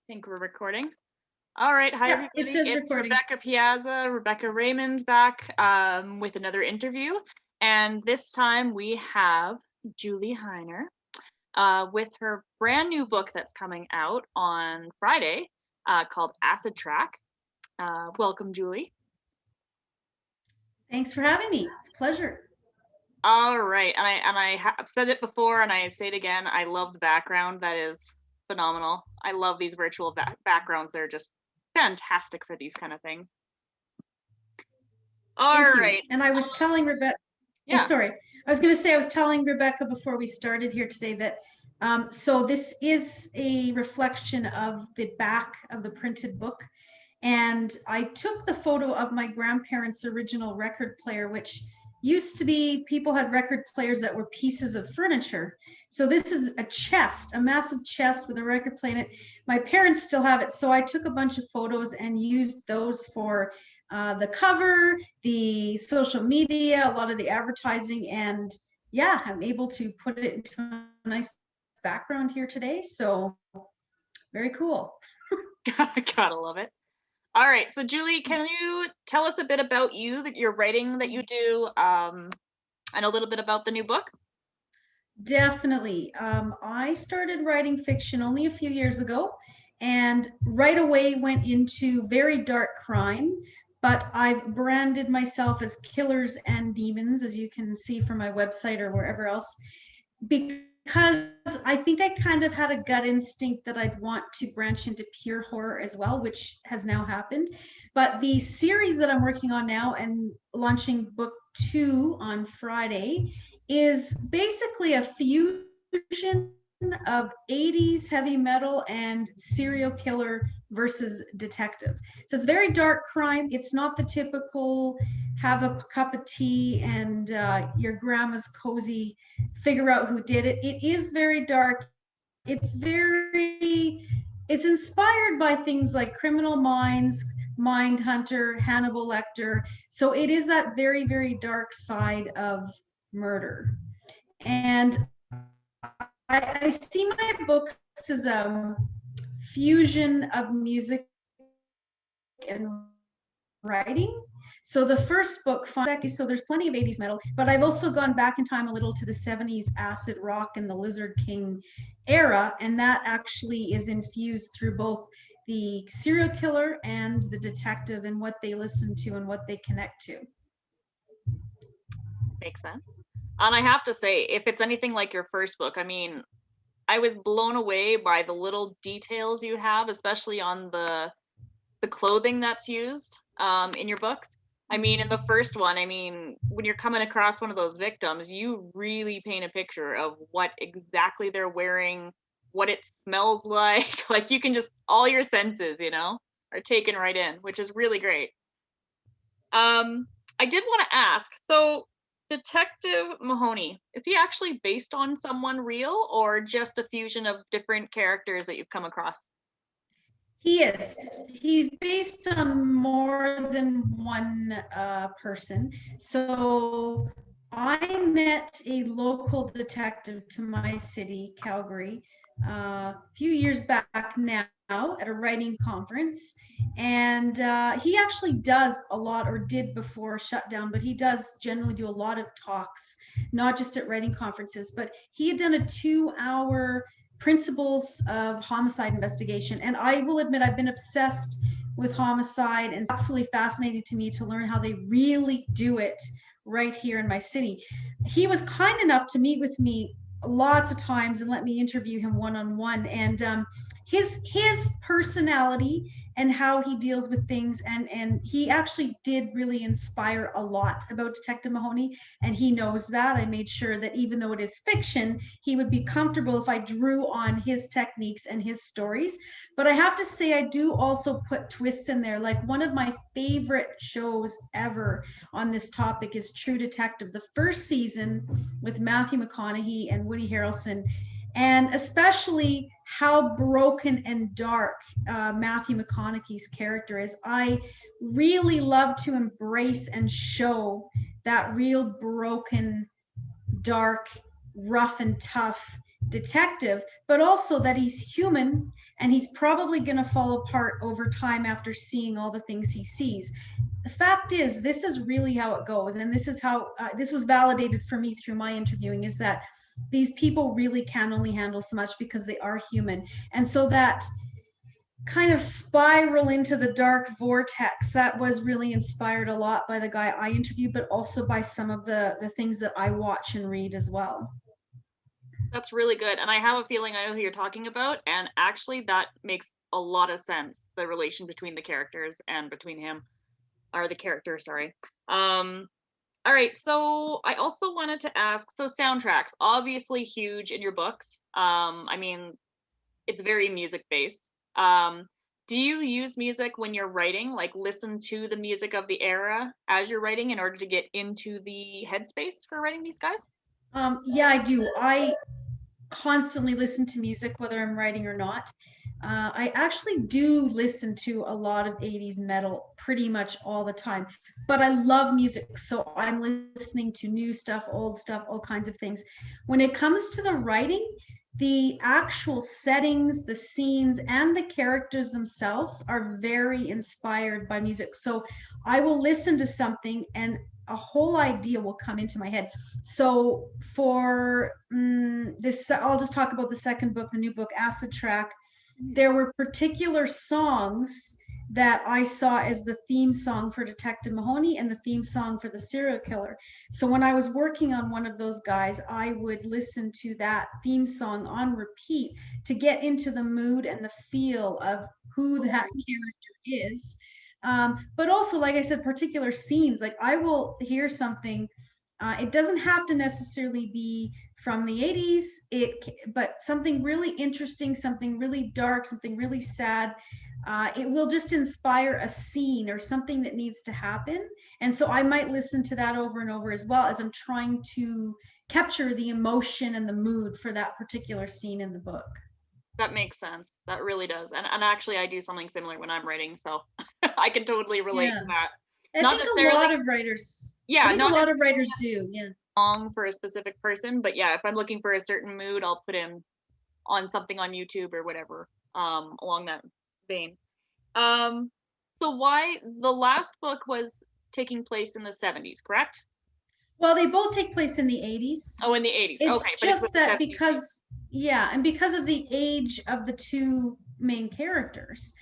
Think we're recording. All right. Hi, Yeah, it everybody. says It's recording. Rebecca Piazza, Rebecca Raymond back with another interview. And this time we have Julie Hiner with her brand new book that's coming out on Friday called Acid Track. Welcome, Julie. Thanks for having me. It's a pleasure. All right. And I have said it before and I say it again. I love the background. That is phenomenal. I love these virtual backgrounds. They're just fantastic for these kind of things. All Thank you. right. And I was telling Rebecca, oh, Yeah. sorry. I was going to say, I was telling Rebecca before we started here today that so this is a reflection of the back of the printed book. And I took the photo of my grandparents' original record player, which used to be people had record players that were pieces of furniture. So this is a chest, a massive chest with a record player in it. My parents still have it. So I took a bunch of photos and used those for the cover, the social media, a lot of the advertising. And yeah, I'm able to put it into a nice background here today. So very cool. Gotta love it. All right. So, Julie, can you tell us a bit about you, that your writing that you do, and a little bit about the new book? Definitely. I started writing fiction only a few years ago and right away went into very dark crime, but I've branded myself as killers and demons, as you can see from my website or wherever else, because I think I kind of had a gut instinct that I'd want to branch into pure horror as well, which has now happened. But the series that I'm working on now and launching book 2 on Friday is basically a fusion of 80s heavy metal and serial killer versus detective. So it's very dark crime. It's not the typical have a cup of tea and your grandma's cozy figure out who did it. It is very dark. It's inspired by things like Criminal Minds, Mindhunter, Hannibal Lecter. So it is that very, very dark side of murder. And I see my books as a fusion of music and writing. So the first book, so there's plenty of 80s metal, but I've also gone back in time a little to the 70s acid rock and the Lizard King era, and that actually is infused through both the serial killer and the detective and what they listen to and what they connect to. Makes sense. And I have to say, if it's anything like your first book, I mean, I was blown away by the little details you have, especially on the clothing that's used in your books. I mean, in the first one, I mean, when you're coming across one of those victims, you really paint a picture of what exactly they're wearing, what it smells like. Like you can just all your senses, are taken right in, which is really great. I did want to ask, so Detective Mahoney, is he actually based on someone real or just a fusion of different characters that you've come across? He is. He's based on more than one person. So I met a local detective to my city, Calgary, a few years back now at a writing conference. And he actually does a lot, or did before shutdown, but he does generally do a lot of talks, not just at writing conferences, but he had done a 2-hour principles of homicide investigation. And I will admit, I've been obsessed with homicide, and it's absolutely fascinating to me to learn how they really do it right here in my city. He was kind enough to meet with me lots of times and let me interview him one-on-one. And his personality and how he deals with things, and he actually did really inspire a lot about Detective Mahoney, and he knows that. I made sure that even though it is fiction, he would be comfortable if I drew on his techniques and his stories. But I have to say, I do also put twists in there. Like one of my favorite shows ever on this topic is True Detective, the first season with Matthew McConaughey and Woody Harrelson, and especially how broken and dark Matthew McConaughey's character is. I really love to embrace and show that real broken, dark, rough and tough detective, but also that he's human and he's probably going to fall apart over time after seeing all the things he sees. The fact is, this is really how it goes, and this is how this was validated for me through my interviewing, is that these people really can only handle so much because they are human. And so that kind of spiral into the dark vortex, that was really inspired a lot by the guy I interviewed, but also by some of the things that I watch and read as well. That's really good. And I have a feeling I know who you're talking about. And actually, that makes a lot of sense. The relation between the characters and between him, or the character, sorry. All right. So I also wanted to ask, so soundtracks, obviously huge in your books. I mean, it's very music based. Do you use music when you're writing, like listen to the music of the era as you're writing in order to get into the headspace for writing these guys? Yeah, I do. I constantly listen to music, whether I'm writing or not. I actually do listen to a lot of 80s metal pretty much all the time, but I love music. So I'm listening to new stuff, old stuff, all kinds of things. When it comes to the writing, the actual settings, the scenes, and the characters themselves are very inspired by music. So I will listen to something and a whole idea will come into my head. So for this, I'll just talk about the second book, the new book, Acid Track. There were particular songs that I saw as the theme song for Detective Mahoney and the theme song for the serial killer. So when I was working on one of those guys, I would listen to that theme song on repeat to get into the mood and the feel of who that character is. But also, like I said, particular scenes, like I will hear something. It doesn't have to necessarily be from the 80s, but something really interesting, something really dark, something really sad. It will just inspire a scene or something that needs to happen. And so I might listen to that over and over, as well as I'm trying to capture the emotion and the mood for that particular scene in the book. That makes sense. That really does. And actually, I do something similar when I'm writing, so I can totally relate Yeah. to that. I Not think a necessarily, lot of writers, I yeah, think a not lot of necessarily writers do. Yeah. a song for a specific person, but yeah, if I'm looking for a certain mood, I'll put in on something on YouTube or whatever, along that vein. Um, so why the last book was taking place in the 70s, correct? Well, they both take place in the 80s. Oh, in the 80s. Okay, It's but it's with just the that 70s theme. because, yeah, and because of the age of the two main characters,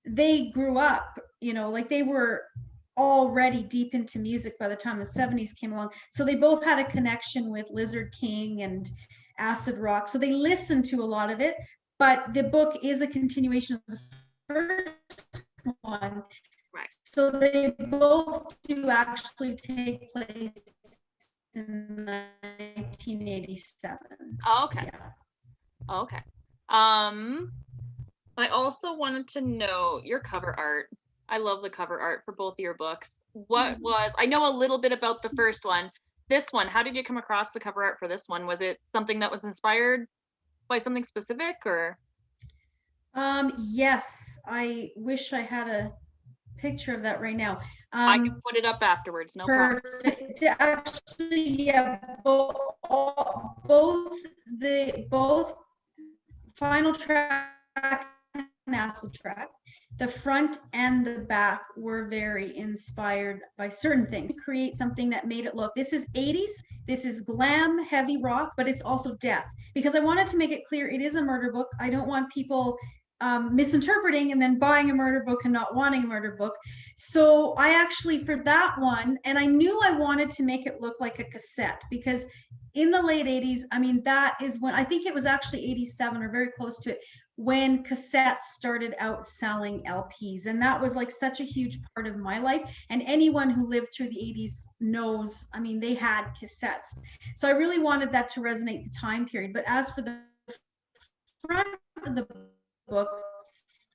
they grew up, like they were already deep into music by the time the 70s came along. So they both had a connection with Lizard King and acid rock. So they listened to a lot of it, but the book is a continuation of the first one. Right. So they both do actually take place in 1987. Oh, okay. Yeah. Okay. I also wanted to know your cover art. I love the cover art for both of your books. I know a little bit about the first one. This one, how did you come across the cover art for this one? Was it something that was inspired by something specific, or? Yes, I wish I had a picture of that right now. I can put it up afterwards, no problem. Perfect. Actually, yeah, both Final Track and Acid Track, the front and the back were very inspired by certain things. Create something that made it look, this is 80s, this is glam, heavy rock, but it's also death. Because I wanted to make it clear it is a murder book. I don't want people misinterpreting and then buying a murder book and not wanting a murder book. So I actually, for that one, and I knew I wanted to make it look like a cassette, because in the late 80s, I mean, that is when, I think it was actually 87 or very close to it, when cassettes started out selling LPs. And that was like such a huge part of my life. And anyone who lived through the 80s knows, I mean, they had cassettes. So I really wanted that to resonate the time period. But as for the front of the book,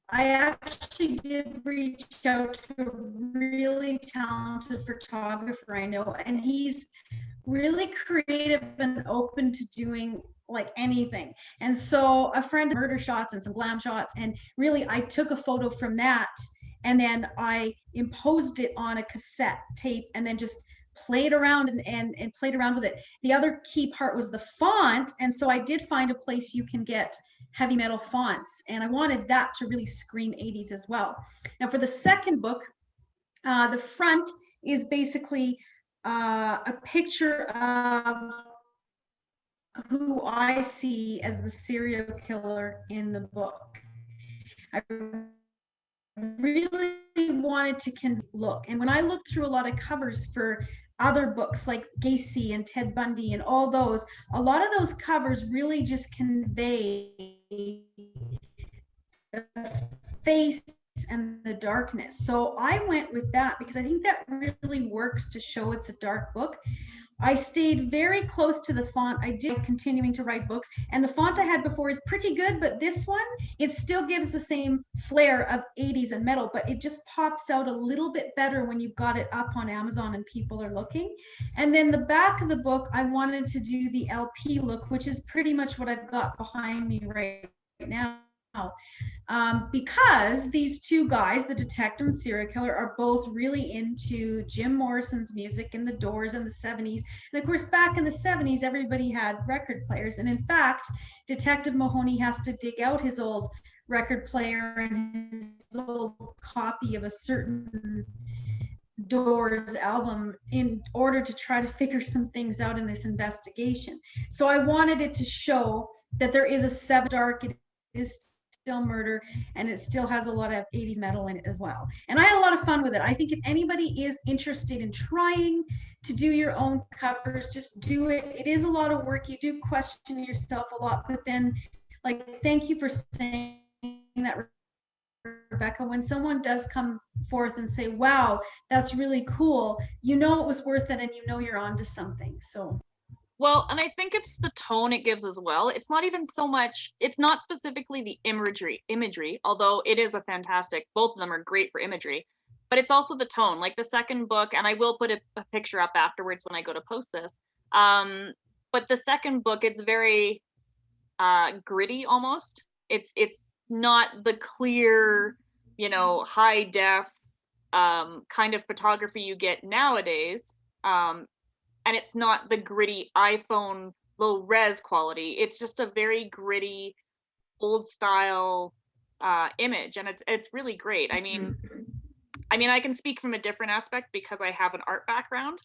I actually did reach out to a really talented photographer I know, and he's really creative and open to doing like anything. And so a friend murder shots and some glam shots, and really I took a photo from that and then I imposed it on a cassette tape and then just played around and played around with it. The other key part was the font. And so I did find a place you can get heavy metal fonts, and I wanted that to really scream 80s as well. Now for the second book, the front is basically a picture of who I see as the serial killer in the book. I really wanted to look. And when I looked through a lot of covers for other books like Gacy and Ted Bundy and all those, a lot of those covers really just convey the face and the darkness. So I went with that because I think that really works to show it's a dark book. I stayed very close to the font. I did continuing to write books, and the font I had before is pretty good, but this one, it still gives the same flair of 80s and metal, but it just pops out a little bit better when you've got it up on Amazon and people are looking. And then the back of the book, I wanted to do the LP look, which is pretty much what I've got behind me right now. Because these two guys, the detective and serial killer, are both really into Jim Morrison's music and the Doors in the 70s. And of course, back in the 70s, everybody had record players. And in fact, Detective Mahoney has to dig out his old record player and his old copy of a certain Doors album in order to try to figure some things out in this investigation. So I wanted it to show that there is a dark, it is still murder, and it still has a lot of 80s metal in it as well. And I had a lot of fun with it. I think if anybody is interested in trying to do your own covers, just do it. It is a lot of work. You do question yourself a lot, but then, like, thank you for saying that, Rebecca. When someone does come forth and say, wow, that's really cool, you know it was worth it, and you know you're onto something. So well, and I think it's the tone it gives as well. It's not even so much, it's not specifically the imagery, although it is a fantastic, both of them are great for imagery, but it's also the tone. Like the second book, and I will put a picture up afterwards when I go to post this. But the second book, it's very gritty almost. It's not the clear, high def kind of photography you get nowadays. And it's not the gritty iPhone low res quality. It's just a very gritty, old style image, and it's really great. I mean, I can speak from a different aspect because I have an art background.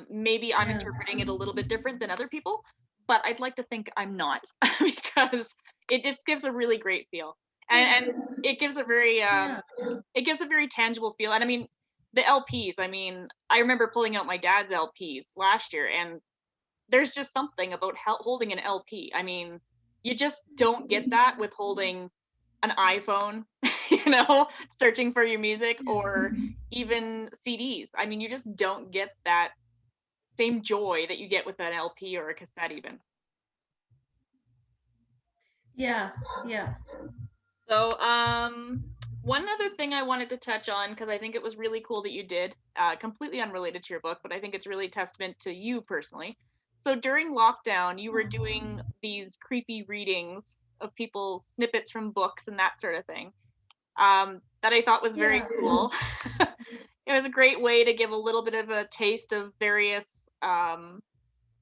Maybe I'm interpreting it a little bit different than other people, but I'd like to think I'm not because it just gives a really great feel, and it gives a very tangible feel. And I mean, the LPs, I remember pulling out my dad's LPs last year, and there's just something about holding an LP. I mean, you just don't get that with holding an iPhone, searching for your music, or even CDs. I mean, you just don't get that same joy that you get with an LP or a cassette even. Yeah. So, one other thing I wanted to touch on, because I think it was really cool that you did, completely unrelated to your book, but I think it's really a testament to you personally. So during lockdown, you were doing these creepy readings of people's snippets from books and that sort of thing, that I thought was very cool. It was a great way to give a little bit of a taste of various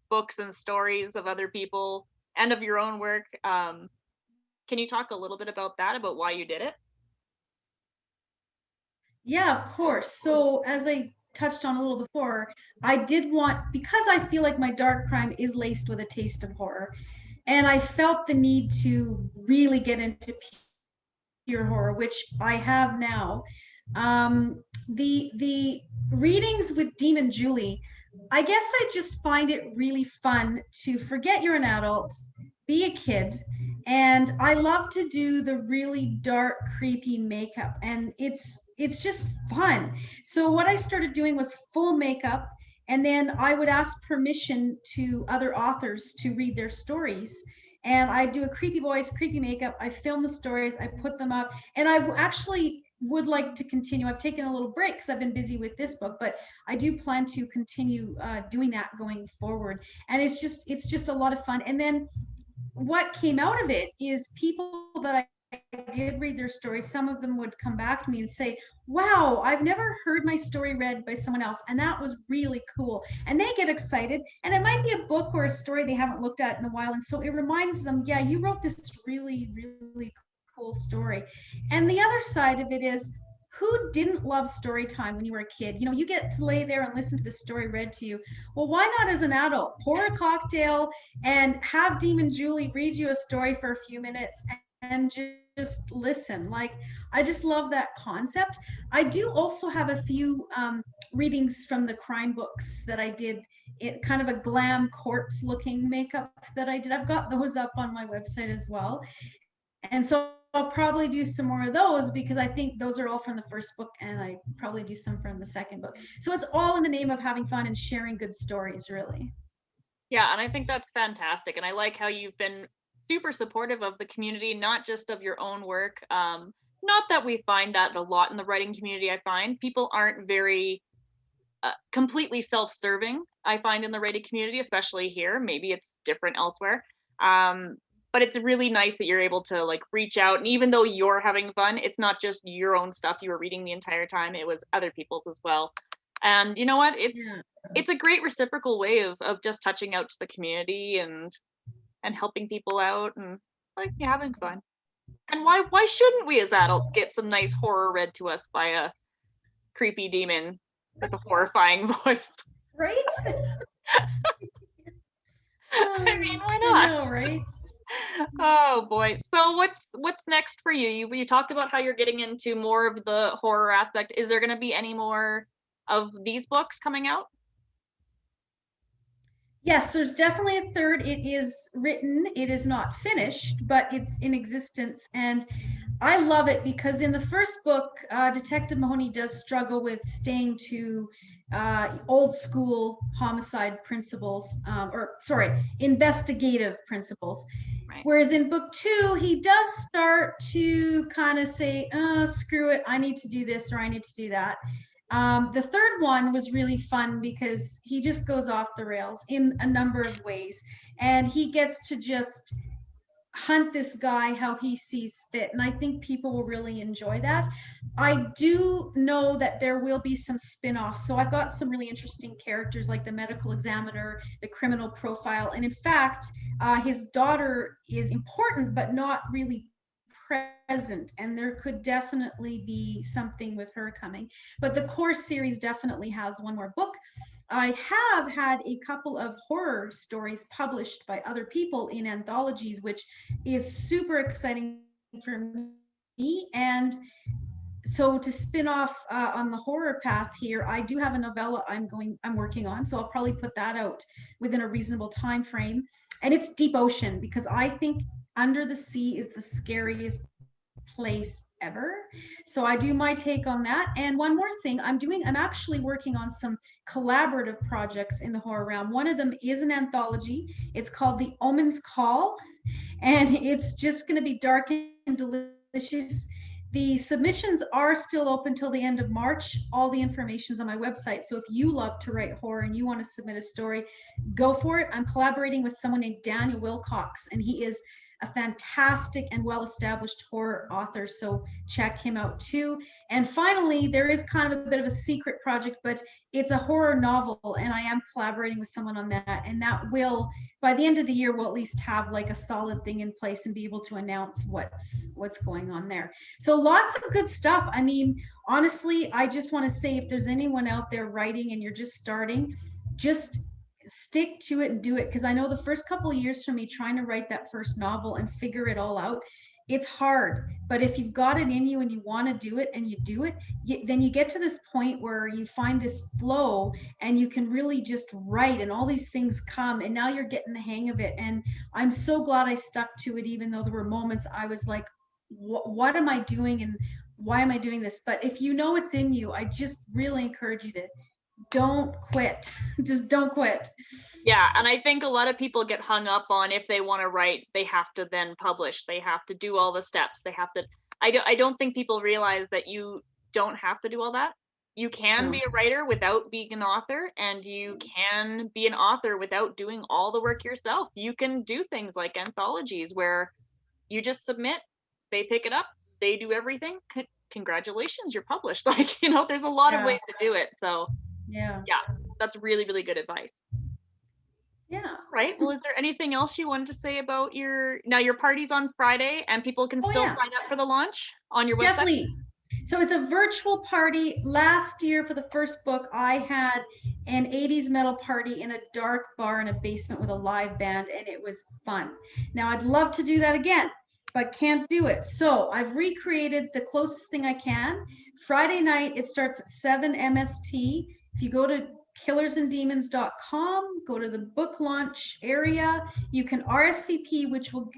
books and stories of other people and of your own work. Can you talk a little bit about that, about why you did it? Yeah, of course. So as I touched on a little before, I did want, because I feel like my dark crime is laced with a taste of horror, and I felt the need to really get into pure horror, which I have now. The readings with Demon Julie, I guess I just find it really fun to forget you're an adult, be a kid, and I love to do the really dark, creepy makeup, and it's just fun. So what I started doing was full makeup, and then I would ask permission to other authors to read their stories. And I do a creepy voice, creepy makeup. I film the stories, I put them up, and I actually would like to continue. I've taken a little break because I've been busy with this book, but I do plan to continue doing that going forward. And it's just a lot of fun. And then what came out of it is people that I did read their stories, some of them would come back to me and say, wow, I've never heard my story read by someone else. And that was really cool. And they get excited. And it might be a book or a story they haven't looked at in a while. And so it reminds them, yeah, you wrote this really, really cool story. And the other side of it is, who didn't love story time when you were a kid? You know, you get to lay there and listen to the story read to you. Well, why not as an adult? Pour a cocktail and have Demon Julie read you a story for a few minutes and just listen. Like, I just love that concept. I do also have a few readings from the crime books that I did. It kind of a glam corpse looking makeup that I did. I've got those up on my website as well. And so I'll probably do some more of those because I think those are all from the first book, and I probably do some from the second book. So it's all in the name of having fun and sharing good stories, really. Yeah, and I think that's fantastic. And I like how you've been super supportive of the community, not just of your own work. Not that we find that a lot in the writing community. I find people aren't very completely self-serving. I find in the writing community, especially here. Maybe it's different elsewhere. But it's really nice that you're able to like reach out, and even though you're having fun, it's not just your own stuff you were reading the entire time. It was other people's as well. And you know what? It's a great reciprocal way of just touching out to the community and helping people out and like having fun. And why shouldn't we as adults get some nice horror read to us by a creepy demon with a horrifying voice? Right? I mean, why I not? know, right? Oh boy. So what's next for you? You talked about how you're getting into more of the horror aspect. Is there going to be any more of these books coming out? Yes, there's definitely a third. It is written, it is not finished, but it's in existence. And I love it because in the first book, Detective Mahoney does struggle with staying to old school homicide principles, or sorry, investigative principles. Right. Whereas in book two, he does start to kind of say, screw it, I need to do this or I need to do that. The third one was really fun because he just goes off the rails in a number of ways. And he gets to just hunt this guy how he sees fit. And I think people will really enjoy that. I do know that there will be some spin-offs. So I've got some really interesting characters like the medical examiner, the criminal profile. And in fact, his daughter is important, but not really present, and there could definitely be something with her coming. But the core series definitely has one more book. I have had a couple of horror stories published by other people in anthologies, which is super exciting for me. And so to spin off on the horror path here, I do have a novella I'm working on, so I'll probably put that out within a reasonable time frame. And it's deep ocean because I think under the sea is the scariest place ever. So I do my take on that. And one more thing I'm actually working on some collaborative projects in the horror realm. One of them is an anthology. It's called The Omen's Call, and it's just going to be dark and delicious. The submissions are still open till the end of March. All the information's on my website. So if you love to write horror and you want to submit a story, go for it. I'm collaborating with someone named Daniel Wilcox, and he is a fantastic and well-established horror author, so check him out too. And finally, there is kind of a bit of a secret project, but it's a horror novel, and I am collaborating with someone on that, and that will, by the end of the year, we'll at least have like a solid thing in place and be able to announce what's going on there. So lots of good stuff. I mean, honestly, I just want to say, if there's anyone out there writing and you're just starting, just stick to it and do it, because I know the first couple of years for me trying to write that first novel and figure it all out, it's hard. But if you've got it in you and you want to do it and you do it, then you get to this point where you find this flow and you can really just write, and all these things come, and now you're getting the hang of it. And I'm so glad I stuck to it, even though there were moments I was like, what am I doing and why am I doing this? But if you know it's in you, I just really encourage you to don't quit. Just don't quit. Yeah, and I think a lot of people get hung up on, if they want to write, they have to then publish. They have to do all the steps. They have to. I don't think people realize that you don't have to do all that. You can be a writer without being an author, and you can be an author without doing all the work yourself. You can do things like anthologies where you just submit, they pick it up, they do everything. Congratulations, you're published. Like, you know, there's a lot of ways to do it. So Yeah. that's really, really good advice. Yeah. Right. Well, is there anything else you wanted to say about your party's on Friday and people can still sign up for the launch on your website? Definitely. So it's a virtual party. Last year for the first book, I had an 80s metal party in a dark bar in a basement with a live band, and it was fun. Now I'd love to do that again, but can't do it. So I've recreated the closest thing I can. Friday night, it starts at 7 MST. If you go to killersanddemons.com, go to the book launch area. You can RSVP,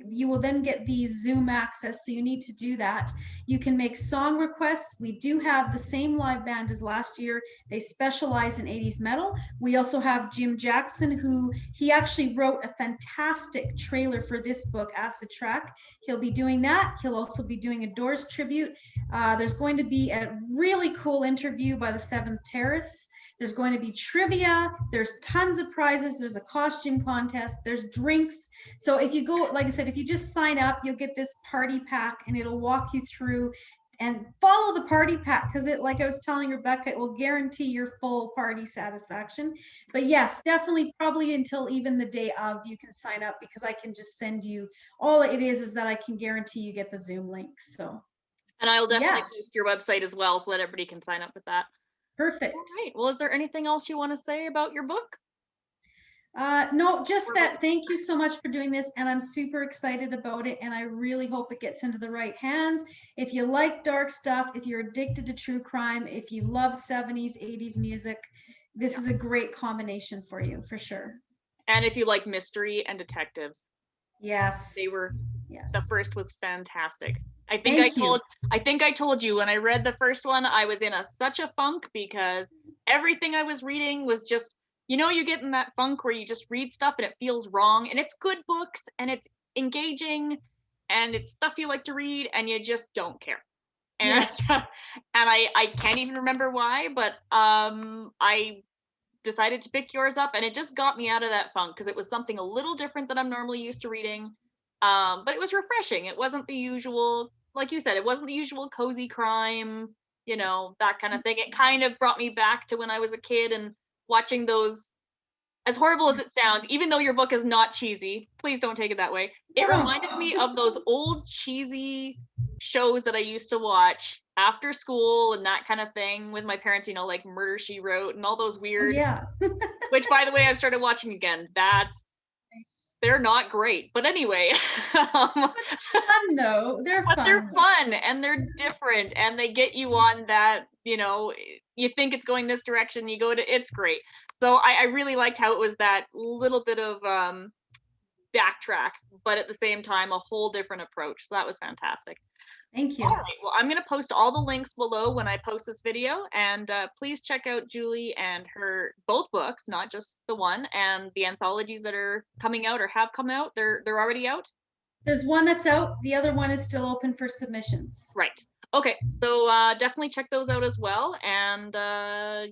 you will then get the Zoom access. So you need to do that. You can make song requests. We do have the same live band as last year. They specialize in 80s metal. We also have Jim Jackson, he actually wrote a fantastic trailer for this book, Acid Track. He'll be doing that. He'll also be doing a Doors tribute. There's going to be a really cool interview by the Seventh Terrace. There's going to be trivia. There's tons of prizes. There's a costume contest. There's drinks. So if you go, like I said, if you just sign up, you'll get this party pack and it'll walk you through and follow the party pack because like I was telling Rebecca, it will guarantee your full party satisfaction. But yes, definitely probably until even the day of you can sign up because I can just send you, all it is that I can guarantee you get the Zoom link. So. And I'll definitely post your website as well so that everybody can sign up with that. Perfect. All right. Well, is there anything else you want to say about your book? No, just that thank you so much for doing this, and I'm super excited about it, and I really hope it gets into the right hands. If you like dark stuff, if you're addicted to true crime, if you love 70s, 80s music, this is a great combination for you, for sure. And if you like mystery and detectives. Yes. The first was fantastic. I think I told you when I read the first one, I was in such a funk because everything I was reading was just, you know, you get in that funk where you just read stuff and it feels wrong, and it's good books and it's engaging and it's stuff you like to read and you just don't care. And yes. and I can't even remember why, but I decided to pick yours up and it just got me out of that funk because it was something a little different than I'm normally used to reading. But it was refreshing. It wasn't the usual, like you said, it wasn't the usual cozy crime, you know, that kind of thing. It kind of brought me back to when I was a kid and watching those, as horrible as it sounds, even though your book is not cheesy, please don't take it that way. It reminded me of those old cheesy shows that I used to watch after school and that kind of thing with my parents, you know, like Murder, She Wrote and all those weird, which by the way, I've started watching again. They're not great, but anyway. Fun though. They're fun and they're different and they get you on that, you know, you think it's going this direction, you go to, it's great. So I really liked how it was that little bit of backtrack, but at the same time, a whole different approach. So that was fantastic. Thank you. All right. Well, I'm going to post all the links below when I post this video. And please check out Julie and her both books, not just the one, and the anthologies that are coming out or have come out. They're already out? There's one that's out. The other one is still open for submissions. Right. Okay. So definitely check those out as well. And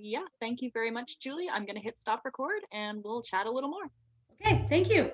yeah, thank you very much, Julie. I'm going to hit stop record and we'll chat a little more. Okay. Thank you.